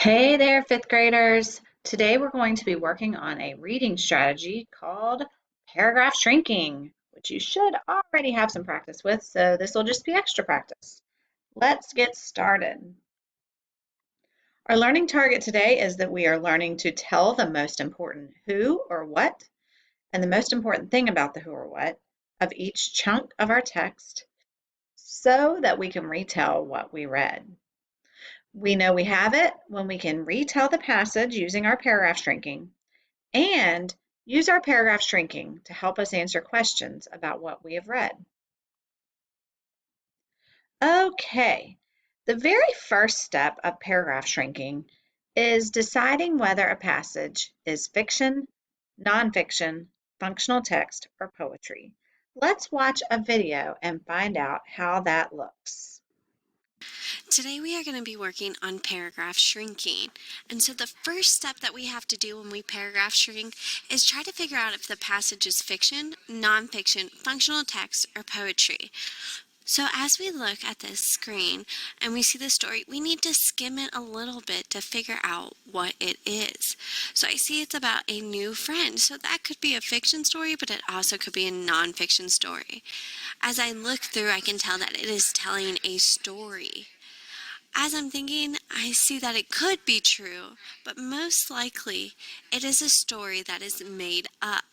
Hey there, fifth graders. Today we're going to be working on a reading strategy called paragraph shrinking, which you should already have some practice with, so this will just be extra practice. Let's get started. Our learning target today is that we are learning to tell the most important who or what, and the most important thing about the who or what of each chunk of our text so that we can retell what we read. We know we have it when we can retell the passage using our paragraph shrinking and use our paragraph shrinking to help us answer questions about what we have read. Okay, the very first step of paragraph shrinking is deciding whether a passage is fiction, nonfiction, functional text, or poetry. Let's watch a video and find out how that looks. Today we are going to be working on paragraph shrinking. And so the first step that we have to do when we paragraph shrink is try to figure out if the passage is fiction, nonfiction, functional text, or poetry. So as we look at this screen and we see the story, we need to skim it a little bit to figure out what it is. So I see it's about a new friend. So that could be a fiction story, but it also could be a nonfiction story. As I look through, I can tell that it is telling a story. As I'm thinking, I see that it could be true, but most likely it is a story that is made up.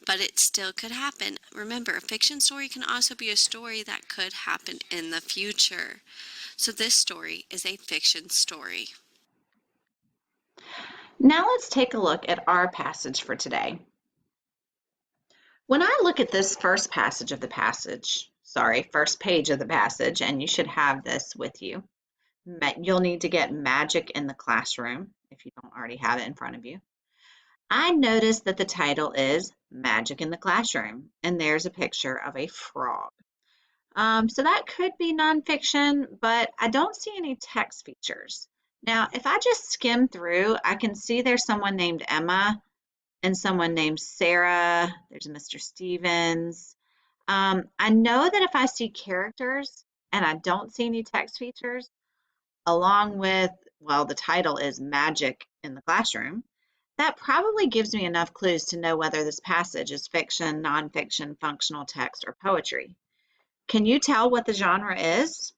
But it still could happen. Remember, a fiction story can also be a story that could happen in the future. So this story is a fiction story. Now let's take a look at our passage for today. When I look at this first passage of the passage, first page of the passage, and you should have this with you. You'll need to get Magic in the Classroom if you don't already have it in front of you. I notice that the title is Magic in the Classroom, and there's a picture of a frog. So that could be nonfiction, but I don't see any text features. Now, if I just skim through, I can see there's someone named Emma and someone named Sarah. There's a Mr. Stevens. I know that if I see characters and I don't see any text features, along with, well, the title is Magic in the Classroom, that probably gives me enough clues to know whether this passage is fiction, nonfiction, functional text, or poetry. Can you tell what the genre is?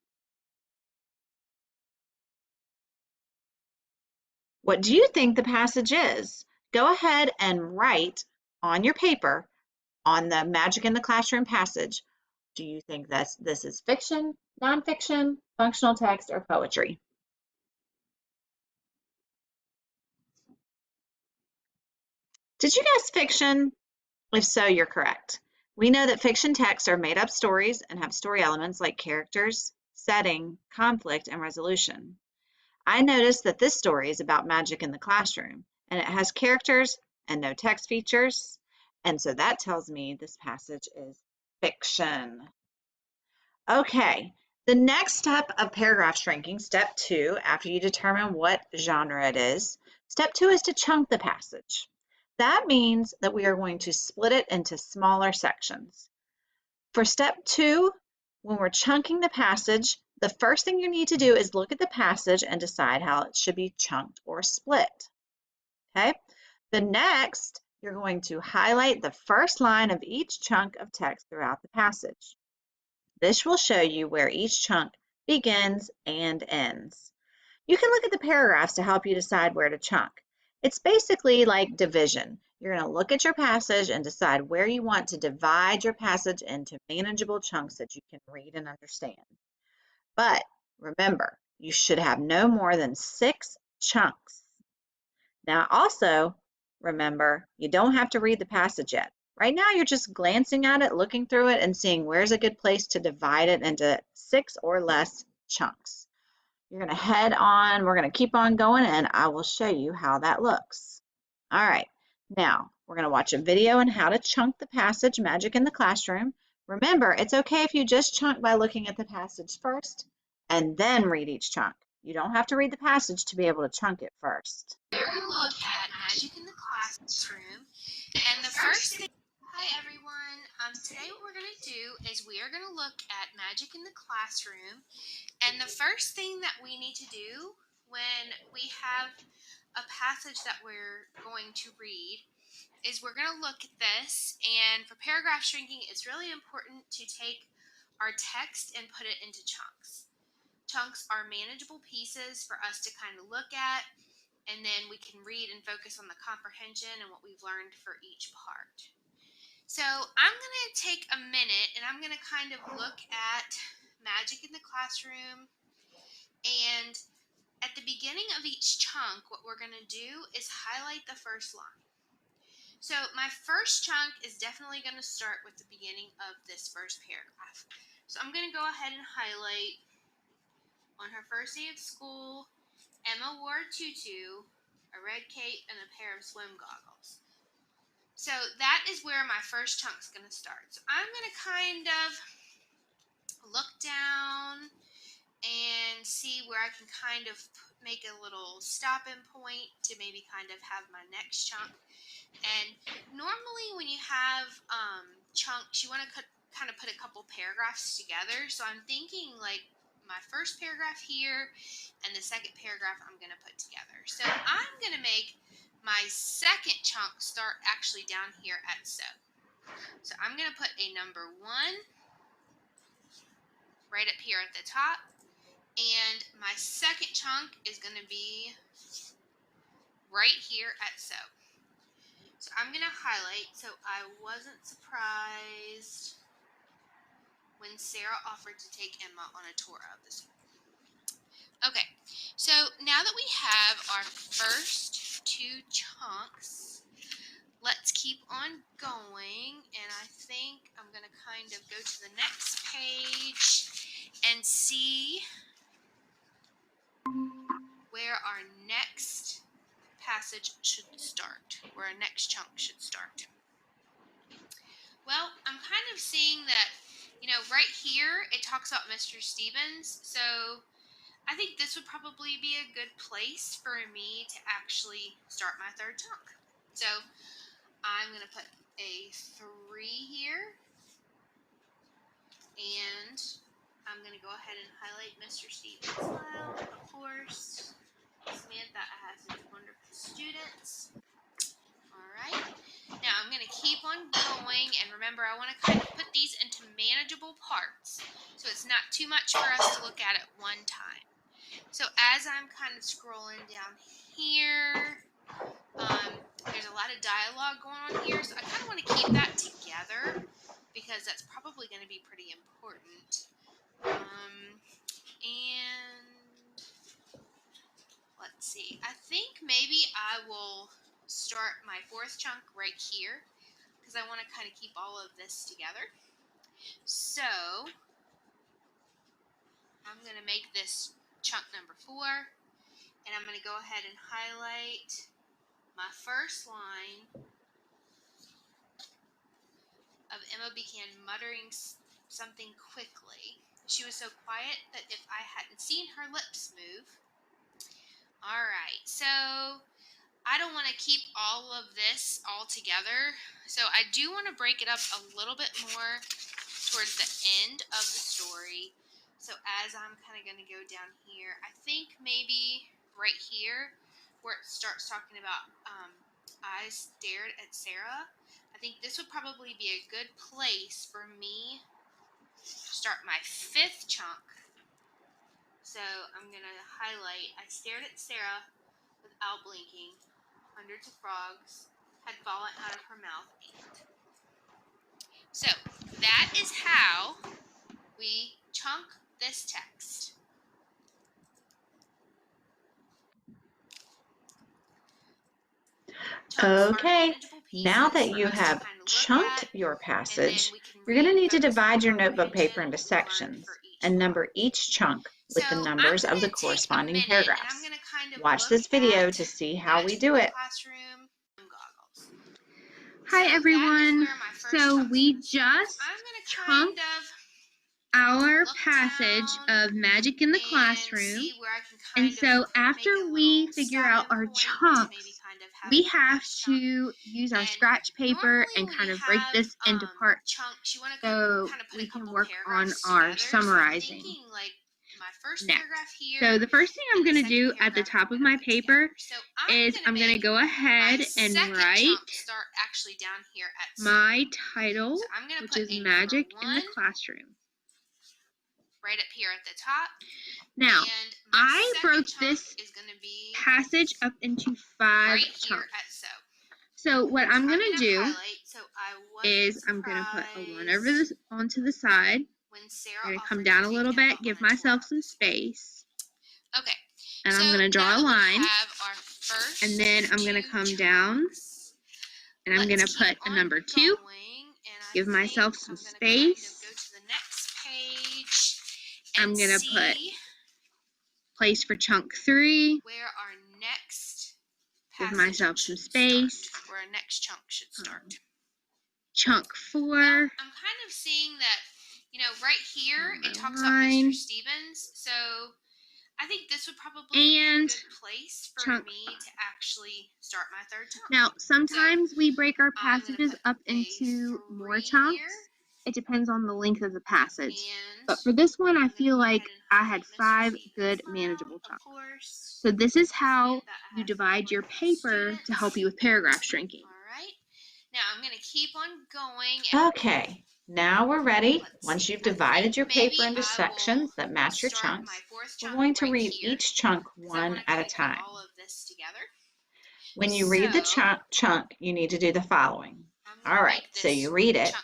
What do you think the passage is? Go ahead and write on your paper on the Magic in the Classroom passage. Do you think this is fiction, nonfiction, functional text, or poetry? Did you guess fiction? If so, you're correct. We know that fiction texts are made up stories and have story elements like characters, setting, conflict, and resolution. I noticed that this story is about magic in the classroom, and it has characters and no text features, and so that tells me this passage is fiction. Okay, the next step of paragraph shrinking, step 2, after you determine what genre it is, step 2 is to chunk the passage. That means that we are going to split it into smaller sections. For step 2, when we're chunking the passage, the first thing you need to do is look at the passage and decide how it should be chunked or split. Okay? The next, you're going to highlight the first line of each chunk of text throughout the passage. This will show you where each chunk begins and ends. You can look at the paragraphs to help you decide where to chunk. It's basically like division. You're going to look at your passage and decide where you want to divide your passage into manageable chunks that you can read and understand. But remember, you should have no more than 6 chunks. Now also, remember, you don't have to read the passage yet. Right now, you're just glancing at it, looking through it, and seeing where's a good place to divide it into 6 or less chunks. You're going to head on, we're going to keep on going, and I will show you how that looks. All right, now we're going to watch a video on how to chunk the passage Magic in the Classroom. Remember, it's okay if you just chunk by looking at the passage first and then read each chunk. You don't have to read the passage to be able to chunk it first. We're going to look at Magic in the Classroom. And the first thing, hi everyone. Today what we're going to do is we are going to look at Magic in the Classroom. And the first thing that we need to do when we have a passage that we're going to read is we're going to look at this, and for paragraph shrinking, it's really important to take our text and put it into chunks. Chunks are manageable pieces for us to kind of look at, and then we can read and focus on the comprehension and what we've learned for each part. So I'm going to take a minute and I'm going to kind of look at Magic in the Classroom, and at the beginning of each chunk, what we're going to do is highlight the first line. So my first chunk is definitely going to start with the beginning of this first paragraph. So I'm going to go ahead and highlight, on her first day of school, Emma wore a tutu, a red cape, and a pair of swim goggles. So that is where my first chunk is going to start. So I'm going to kind of look down and see where I can kind of make a little stopping point to maybe kind of have my next chunk. And normally when you have chunks, you want to kind of put a couple paragraphs together. So I'm thinking like my first paragraph here and the second paragraph I'm going to put together. So I'm going to make my second chunk start actually down here at so. So I'm going to put a number 1 right up here at the top. And my second chunk is going to be right here at so. So I'm going to highlight, so I wasn't surprised when Sarah offered to take Emma on a tour of the school. Okay, so now that we have our first 2 chunks, let's keep on going, and I think I'm going to kind of go to the next page and see where our next passage should start, where our next chunk should start. Well, I'm kind of seeing that, right here it talks about Mr. Stevens, so I think this would probably be a good place for me to actually start my third chunk. So I'm going to put a 3 here, and I'm going to go ahead and highlight Mr. Stevens' smile, of course. Samantha has his wonderful students. All right. Now I'm going to keep on going, and remember, I want to kind of put these into manageable parts, so it's not too much for us to look at one time. So as I'm kind of scrolling down here, there's a lot of dialogue going on here, so I kind of want to keep that together because that's probably going to be pretty important. And let's see, I think maybe I will start my 4th chunk right here because I want to kind of keep all of this together. So I'm going to make this chunk number 4, and I'm going to go ahead and highlight my first line of Emma began muttering something quickly. She was so quiet that if I hadn't seen her lips move. All right, so I don't want to keep all of this all together, so I do want to break it up a little bit more towards the end of the story. So as I'm kind of going to go down here, I think maybe right here where it starts talking about I stared at Sarah, I think this would probably be a good place for me to start my 5th chunk. So I'm going to highlight, I stared at Sarah without blinking. Hundreds of frogs had fallen out of her mouth. So that is how we chunk this text. Okay, now that you have chunked your passage, you're going to need to divide your notebook paper into sections and number each chunk with the numbers of the corresponding paragraphs. Watch this video to see how we do it. Hi everyone, so we just chunked our passage of Magic in the Classroom, and so after we figure out our chunks, we have to use our scratch paper and kind of break this into parts so we can work on our summarizing. next. So the first thing I'm going to do at the top of my paper is I'm going to go ahead and write my title, which is Magic in the Classroom. Right up here at the top. Now, I broke this passage up into 5 chunks. So what I'm going to do is I'm going to put a 1 over this onto the side. I'm going to come down a little bit, give myself some space. Okay. And I'm going to draw a line. And then I'm going to come down. And I'm going to put a number 2. Give myself some space. I'm going to put place for chunk 3. Where our next Give myself some space. where our next chunk should start. Chunk 4. Well, I'm kind of seeing that, right here it talks about Mr. Stevens, so I think this would probably be a good place for me to actually start my third chunk. Now, sometimes we break our passages up into more chunks. It depends on the length of the passage. But for this one, I feel like I had 5 good manageable chunks. So this is how you divide your paper to help you with paragraph shrinking. All right. Now I'm going to keep on going. Okay, now we're ready. Once you've divided your paper into sections that match your chunks, we're going to read each chunk one at a time. When you read the chunk, you need to do the following. All right, so you read it,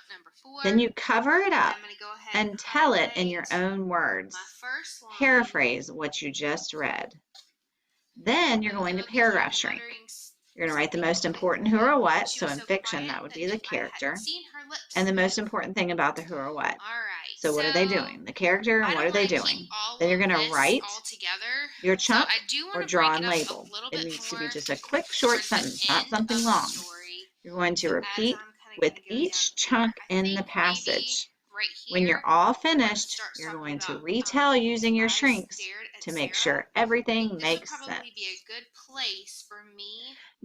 then you cover it up and tell it in your own words. Paraphrase what you just read. Then you're going to paragraph shrink. You're going to write the most important who or what, so in fiction that would be the character, and the most important thing about the who or what. So what are they doing? The character, and what are they doing? Then you're going to write your chunk or draw and label. It needs to be just a quick, short sentence, not something long. You're going to repeat with each chunk in the passage. When you're all finished, you're going to retell using your shrinks to make sure everything makes sense.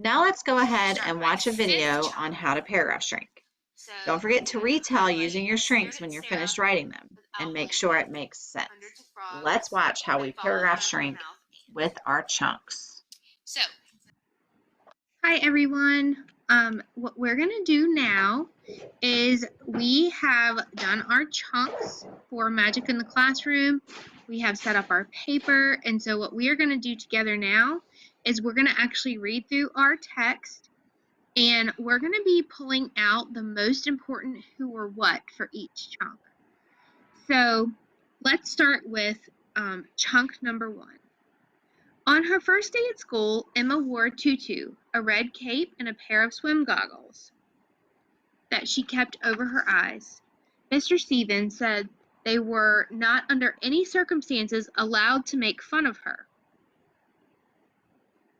Now let's go ahead and watch a video on how to paragraph shrink. Don't forget to retell using your shrinks when you're finished writing them and make sure it makes sense. Let's watch how we paragraph shrink with our chunks. Hi everyone. What we're going to do now is we have done our chunks for Magic in the Classroom. We have set up our paper, and so what we are going to do together now is we're going to actually read through our text, and we're going to be pulling out the most important who or what for each chunk. So let's start with chunk number 1. On her first day at school, Emma wore a tutu, a red cape, and a pair of swim goggles that she kept over her eyes. Mr. Stevens said they were not under any circumstances allowed to make fun of her.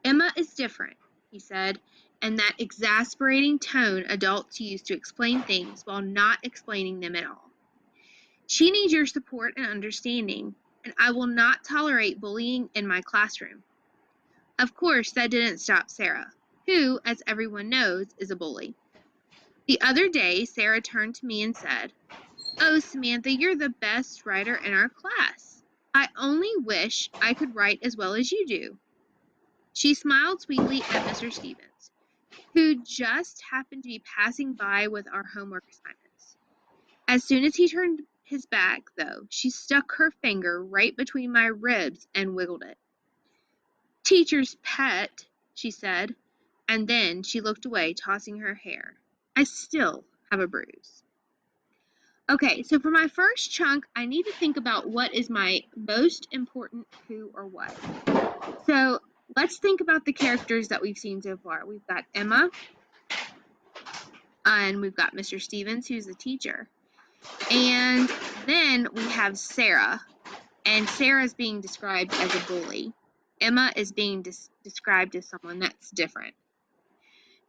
Emma is different, he said, and that exasperating tone adults use to explain things while not explaining them at all. She needs your support and understanding, and I will not tolerate bullying in my classroom. Of course, that didn't stop Sarah, who, as everyone knows, is a bully. The other day, Sarah turned to me and said, "Oh, Samantha, you're the best writer in our class. I only wish I could write as well as you do." She smiled sweetly at Mr. Stevens, who just happened to be passing by with our homework assignments. As soon as he turned his back, though, she stuck her finger right between my ribs and wiggled it. "Teacher's pet," she said, and then she looked away, tossing her hair. I still have a bruise. Okay, so for my first chunk, I need to think about what is my most important who or what. So let's think about the characters that we've seen so far. We've got Emma, and we've got Mr. Stevens, who's the teacher. And then we have Sarah, and Sarah's being described as a bully. Emma is being described as someone that's different.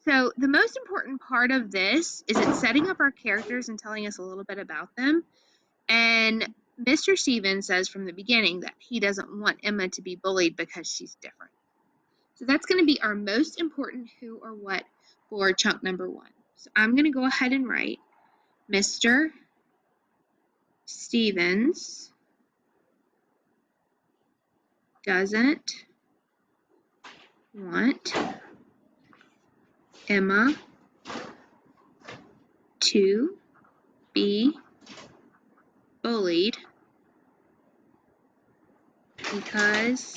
So the most important part of this is it's setting up our characters and telling us a little bit about them. And Mr. Stevens says from the beginning that he doesn't want Emma to be bullied because she's different. So that's going to be our most important who or what for chunk number 1. So I'm going to go ahead and write Mr. Stevens doesn't want Emma to be bullied because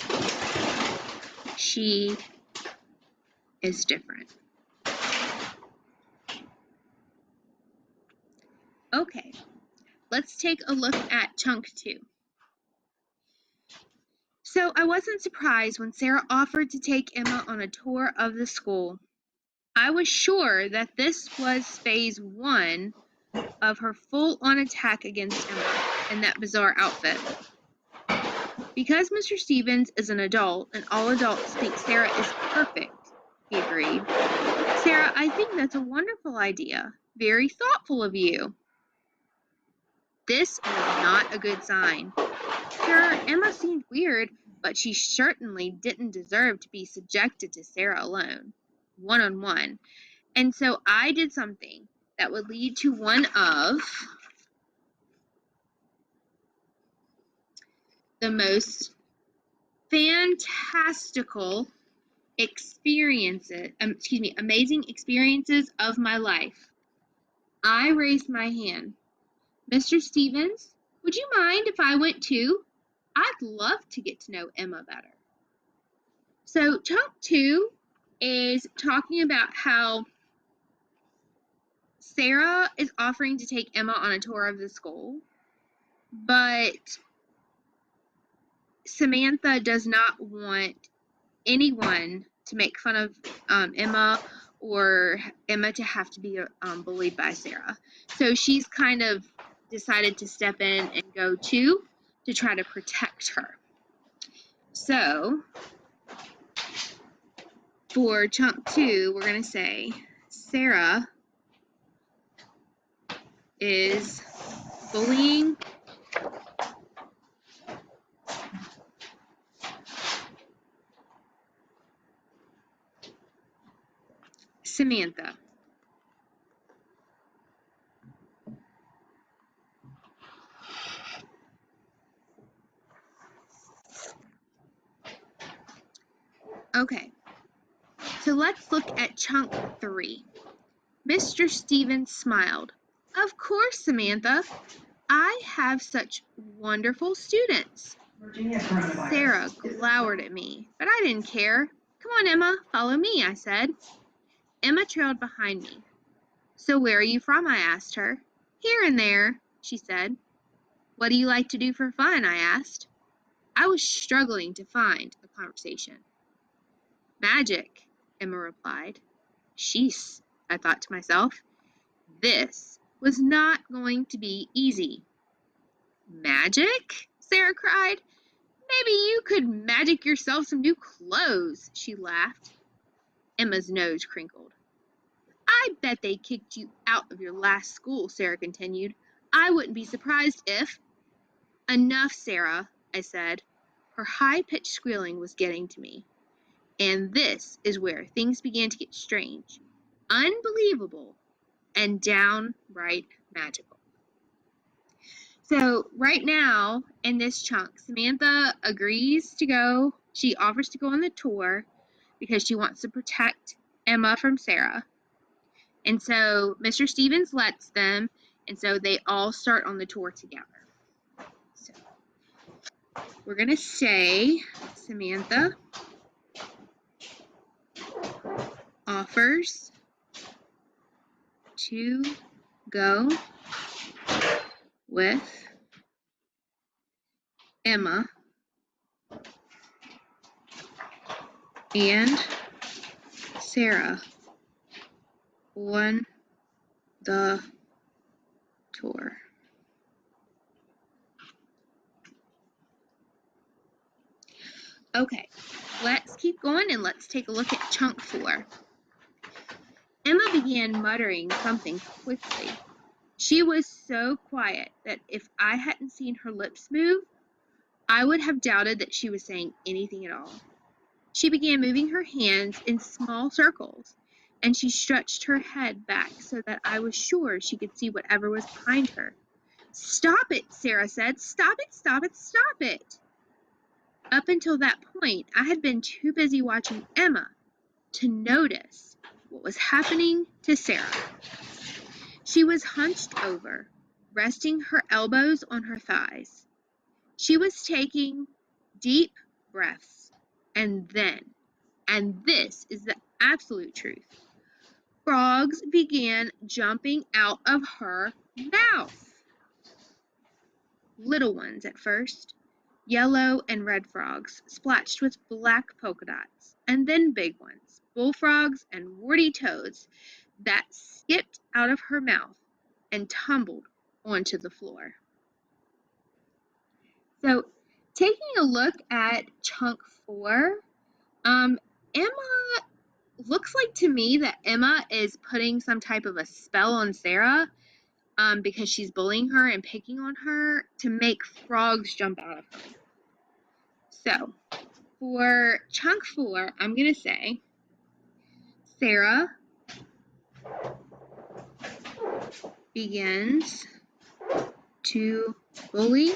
she is different. Okay, let's take a look at chunk 2. So I wasn't surprised when Sarah offered to take Emma on a tour of the school. I was sure that this was phase 1 of her full-on attack against Emma in that bizarre outfit. Because Mr. Stevens is an adult and all adults think Sarah is perfect, he agreed. Sarah, I think that's a wonderful idea. Very thoughtful of you. This was not a good sign. Sure, Emma seemed weird, but she certainly didn't deserve to be subjected to Sarah alone, one-on-one. And so I did something that would lead to one of the most fantastical amazing experiences of my life. I raised my hand. Mr. Stevens, would you mind if I went too? I'd love to get to know Emma better. So chunk 2 is talking about how Sarah is offering to take Emma on a tour of the school, but Samantha does not want anyone to make fun of Emma or Emma to have to be bullied by Sarah. So she's kind of decided to step in and go too to try to protect her. So for chunk 2, we're going to say Sarah is bullying Samantha. Okay, so let's look at chunk 3. Mr. Stevens smiled. Of course, Samantha. I have such wonderful students. Sarah glowered at me, but I didn't care. Come on, Emma, follow me, I said. Emma trailed behind me. So where are you from? I asked her. Here and there, she said. What do you like to do for fun? I asked. I was struggling to find a conversation. Magic, Emma replied. Sheesh, I thought to myself. This was not going to be easy. Magic? Sarah cried. Maybe you could magic yourself some new clothes, she laughed. Emma's nose crinkled. I bet they kicked you out of your last school, Sarah continued. I wouldn't be surprised if... Enough, Sarah, I said. Her high-pitched squealing was getting to me. And this is where things began to get strange, unbelievable, and downright magical. So right now, in this chunk, Samantha agrees to go. She offers to go on the tour because she wants to protect Emma from Sarah. And so Mr. Stevens lets them, and so they all start on the tour together. So we're going to say Samantha offers to go with Emma and Sarah on the tour. Okay, let's keep going and let's take a look at chunk 4. Emma began muttering something quickly. She was so quiet that if I hadn't seen her lips move, I would have doubted that she was saying anything at all. She began moving her hands in small circles, and she stretched her head back so that I was sure she could see whatever was behind her. Stop it, Sarah said. Stop it, stop it, stop it. Up until that point, I had been too busy watching Emma to notice what was happening to Sarah. She was hunched over, resting her elbows on her thighs. She was taking deep breaths, and this is the absolute truth, frogs began jumping out of her mouth. Little ones at first, yellow and red frogs splashed with black polka dots, and then big ones, bullfrogs and warty toads that skipped out of her mouth and tumbled onto the floor. So, taking a look at chunk 4, Emma looks like to me that Emma is putting some type of a spell on Sarah because she's bullying her and picking on her to make frogs jump out of her. So, for chunk 4, I'm going to say Sarah begins to bully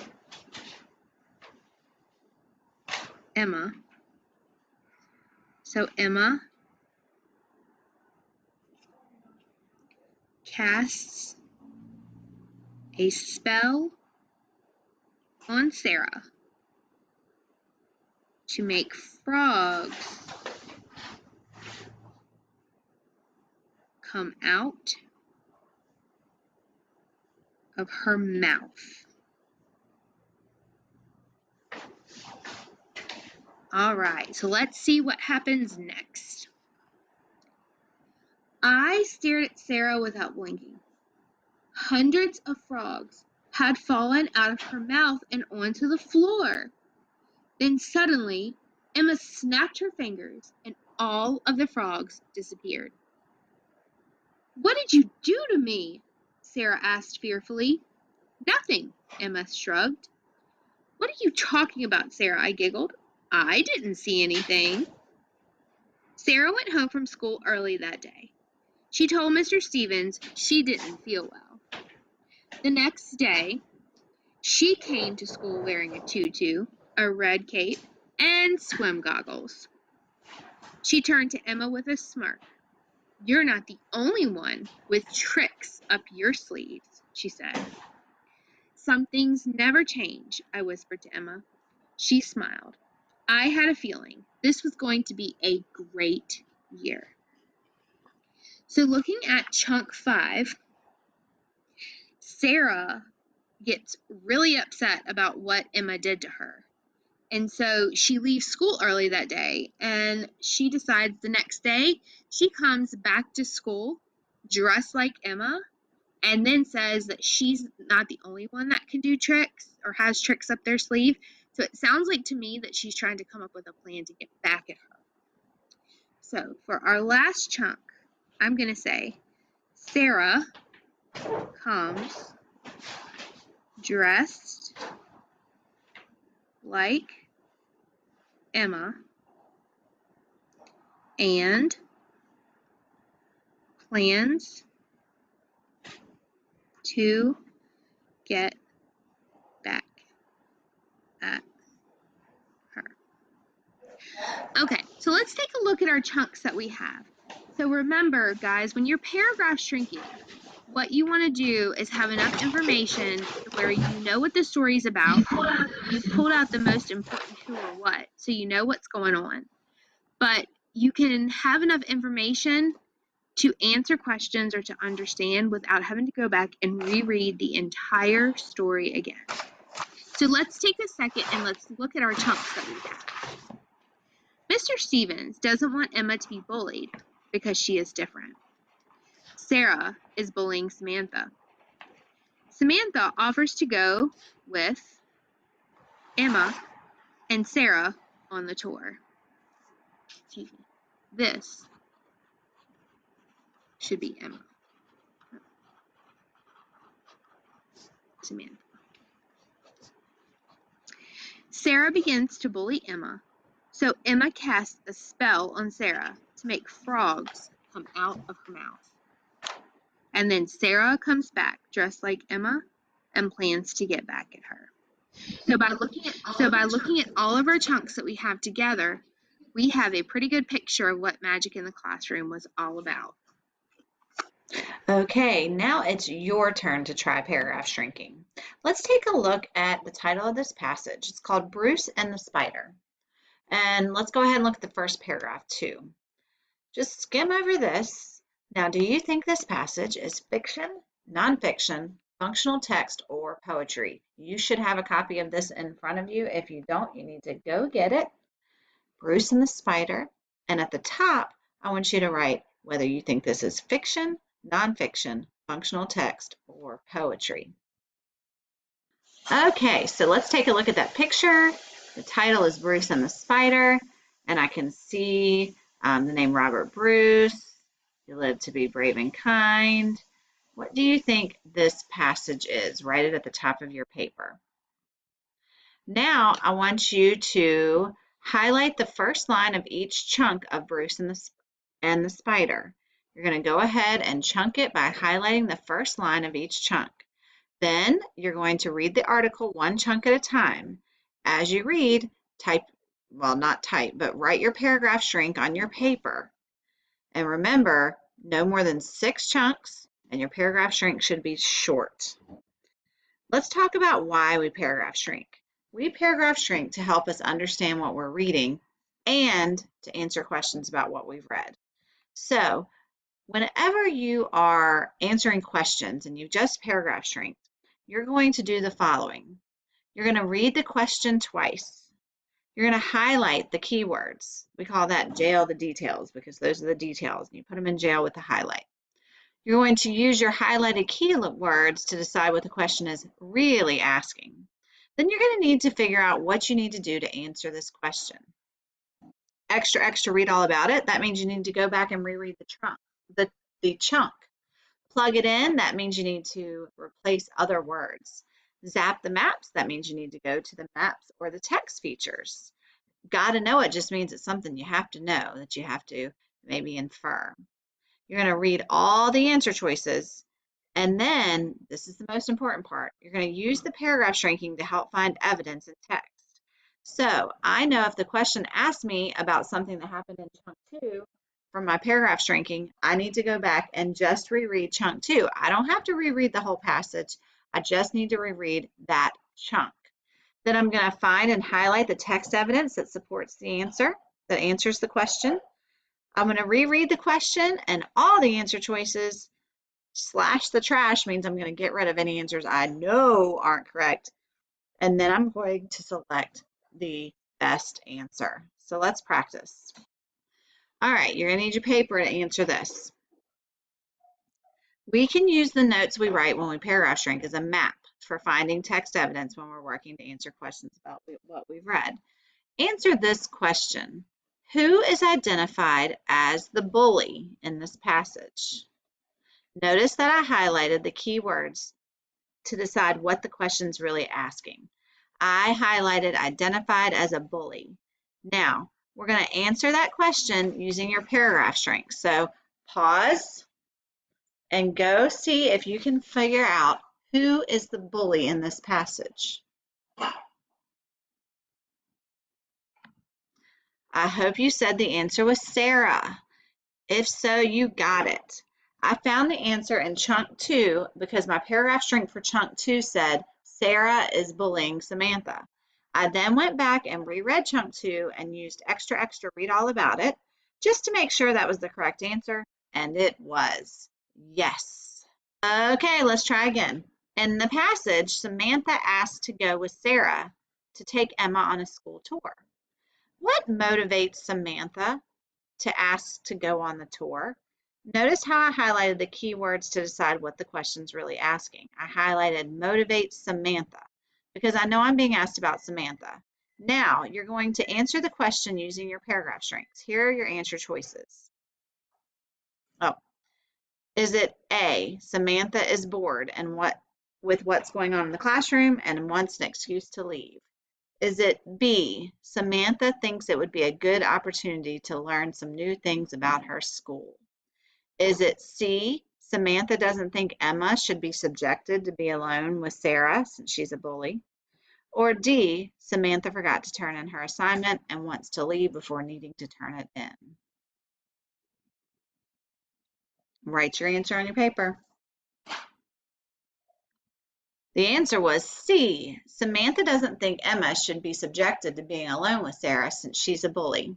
Emma. So Emma casts a spell on Sarah to make frogs come out of her mouth. All right, so let's see what happens next. I stared at Sarah without blinking. Hundreds of frogs had fallen out of her mouth and onto the floor. Then suddenly, Emma snapped her fingers and all of the frogs disappeared. "What did you do to me?" Sarah asked fearfully. "Nothing," Emma shrugged. "What are you talking about, Sarah?" I giggled. "I didn't see anything." Sarah went home from school early that day. She told Mr. Stevens she didn't feel well. The next day, she came to school wearing a tutu, a red cape, and swim goggles. She turned to Emma with a smirk. "You're not the only one with tricks up your sleeves," she said. "Some things never change," I whispered to Emma. She smiled. I had a feeling this was going to be a great year. So looking at chunk 5, Sarah gets really upset about what Emma did to her. And so she leaves school early that day, and she decides the next day she comes back to school dressed like Emma, and then says that she's not the only one that can do tricks or has tricks up their sleeve. So it sounds like to me that she's trying to come up with a plan to get back at her. So for our last chunk, I'm going to say Sarah comes dressed like Emma and plans to get back at her. Okay, so let's take a look at our chunks that we have. So remember, guys, when you're paragraph shrinking, what you want to do is have enough information where you know what the story is about. You've pulled out the most important who or what, so you know what's going on. But you can have enough information to answer questions or to understand without having to go back and reread the entire story again. So let's take a second and let's look at our chunks that we have. Mr. Stevens doesn't want Emma to be bullied because she is different. Sarah is bullying Samantha. Samantha offers to go with Emma and Sarah on the tour. Excuse me. This should be Emma. Samantha. Sarah begins to bully Emma, so Emma casts a spell on Sarah to make frogs come out of her mouth. And then Sarah comes back dressed like Emma and plans to get back at her. So by looking at all of our chunks that we have together, we have a pretty good picture of what Magic in the Classroom was all about. Okay, now it's your turn to try paragraph shrinking. Let's take a look at the title of this passage. It's called Bruce and the Spider. And let's go ahead and look at the first paragraph too. Just skim over this. Now, do you think this passage is fiction, nonfiction, functional text, or poetry? You should have a copy of this in front of you. If you don't, you need to go get it. Bruce and the Spider. And at the top, I want you to write whether you think this is fiction, nonfiction, functional text, or poetry. Okay, so let's take a look at that picture. The title is Bruce and the Spider, and I can see the name Robert Bruce. You live to be brave and kind. What do you think this passage is? Write it at the top of your paper. Now I want you to highlight the first line of each chunk of Bruce and the Spider. You're going to go ahead and chunk it by highlighting the first line of each chunk. Then you're going to read the article one chunk at a time. As you read, write your paragraph shrink on your paper. And remember, no more than 6 chunks, and your paragraph shrink should be short. Let's talk about why we paragraph shrink. We paragraph shrink to help us understand what we're reading and to answer questions about what we've read. So, whenever you are answering questions and you just paragraph shrink, you're going to do the following. You're going to read the question twice. You're going to highlight the keywords. We call that jail the details because those are the details. You put them in jail with the highlight. You're going to use your highlighted keywords to decide what the question is really asking. Then you're going to need to figure out what you need to do to answer this question. Extra, read all about it. That means you need to go back and reread the chunk. Plug it in. That means you need to replace other words. Zap the maps. That means you need to go to the maps or the text features. Gotta know it just means it's something you have to know, that you have to maybe infer. You're going to read all the answer choices, and then, this is the most important part, you're going to use the paragraph shrinking to help find evidence in text. So, I know if the question asks me about something that happened in chunk 2 from my paragraph shrinking, I need to go back and just reread chunk 2. I don't have to reread the whole passage. I just need to reread that chunk. Then I'm going to find and highlight the text evidence that supports the answer, that answers the question. I'm going to reread the question and all the answer choices. Slash the trash means I'm going to get rid of any answers I know aren't correct. And then I'm going to select the best answer. So let's practice. All right, you're going to need your paper to answer this. We can use the notes we write when we paragraph shrink as a map for finding text evidence when we're working to answer questions about what we've read. Answer this question. Who is identified as the bully in this passage? Notice that I highlighted the keywords to decide what the question's really asking. I highlighted identified as a bully. Now, we're going to answer that question using your paragraph shrink. So pause and go see if you can figure out who is the bully in this passage. I hope you said the answer was Sarah. If so, you got it. I found the answer in chunk 2 because my paragraph shrink for chunk 2 said Sarah is bullying Samantha. I then went back and reread chunk 2 and used extra, read all about it just to make sure that was the correct answer, and it was. Yes. Okay, let's try again. In the passage, Samantha asked to go with Sarah to take Emma on a school tour. What motivates Samantha to ask to go on the tour? Notice how I highlighted the keywords to decide what the question's really asking. I highlighted motivates Samantha because I know I'm being asked about Samantha. Now, you're going to answer the question using your paragraph shrinks. Here are your answer choices. Oh, is it A, Samantha is bored and with what's going on in the classroom and wants an excuse to leave? Is it B, Samantha thinks it would be a good opportunity to learn some new things about her school? Is it C, Samantha doesn't think Emma should be subjected to be alone with Sarah since she's a bully? Or D, Samantha forgot to turn in her assignment and wants to leave before needing to turn it in. Write your answer on your paper. The answer was C. Samantha doesn't think Emma should be subjected to being alone with Sarah since she's a bully.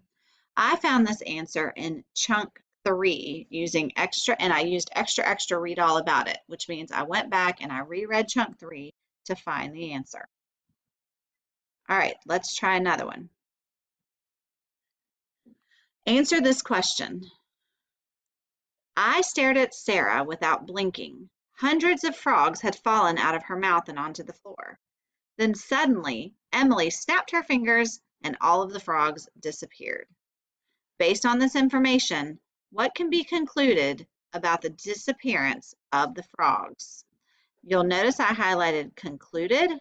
I found this answer in chunk 3 using extra, and I used extra read all about it, which means I went back and I reread chunk 3 to find the answer. All right, let's try another one. Answer this question. I stared at Sarah without blinking. Hundreds of frogs had fallen out of her mouth and onto the floor. Then suddenly, Emily snapped her fingers and all of the frogs disappeared. Based on this information, what can be concluded about the disappearance of the frogs? You'll notice I highlighted concluded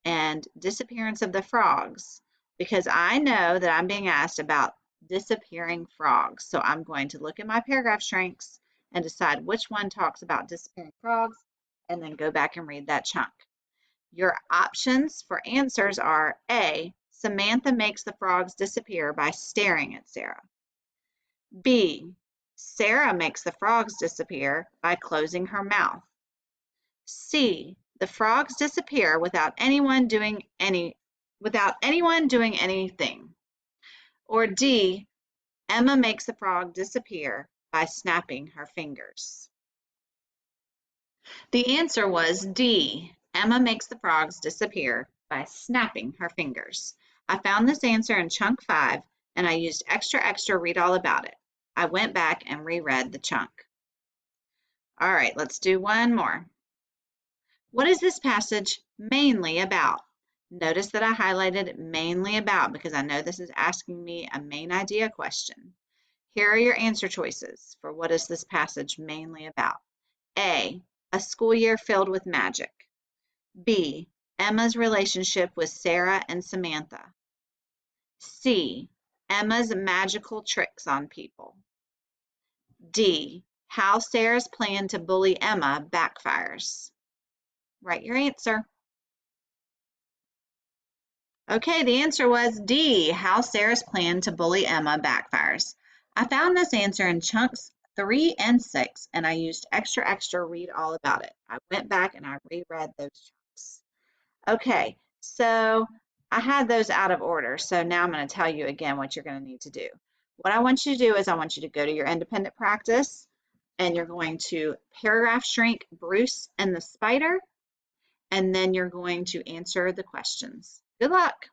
and disappearance of the frogs because I know that I'm being asked about disappearing frogs. So I'm going to look at my paragraph shrinks and decide which one talks about disappearing frogs and then go back and read that chunk. Your options for answers are A, Samantha makes the frogs disappear by staring at Sarah. B, Sarah makes the frogs disappear by closing her mouth. C, the frogs disappear without anyone doing anything. Or D, Emma makes the frog disappear by snapping her fingers. The answer was D, Emma makes the frogs disappear by snapping her fingers. I found this answer in chunk 5 and I used extra read all about it. I went back and reread the chunk. All right, let's do one more. What is this passage mainly about? Notice that I highlighted mainly about because I know this is asking me a main idea question. Here are your answer choices for what is this passage mainly about. A school year filled with magic. B, Emma's relationship with Sarah and Samantha. C, Emma's magical tricks on people. D, how Sarah's plan to bully Emma backfires. Write your answer. Okay, the answer was D, how Sarah's plan to bully Emma backfires. I found this answer in chunks 3 and 6, and I used extra read all about it. I went back and I reread those chunks. Okay, so I had those out of order, so now I'm going to tell you again what you're going to need to do. What I want you to do is I want you to go to your independent practice, and you're going to paragraph shrink Bruce and the spider, and then you're going to answer the questions. Good luck.